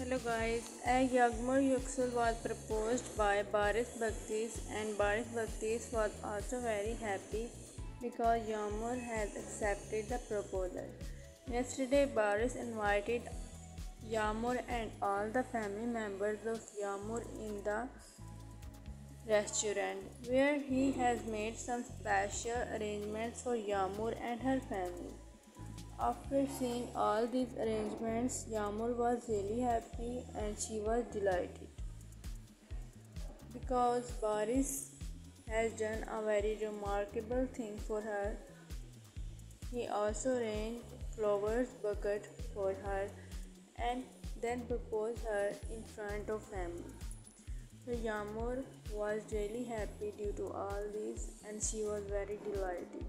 Hello guys, Yağmur Yüksel was proposed by Barış Baktaş and Barış Baktaş was also very happy because Yağmur has accepted the proposal. Yesterday Barış invited Yağmur and all the family members of Yağmur in the restaurant where he has made some special arrangements for Yağmur and her family. After seeing all these arrangements, Yağmur was really happy and she was delighted because Baris has done a very remarkable thing for her. He also arranged flowers bucket for her and then proposed her in front of family. So Yağmur was really happy due to all this and she was very delighted.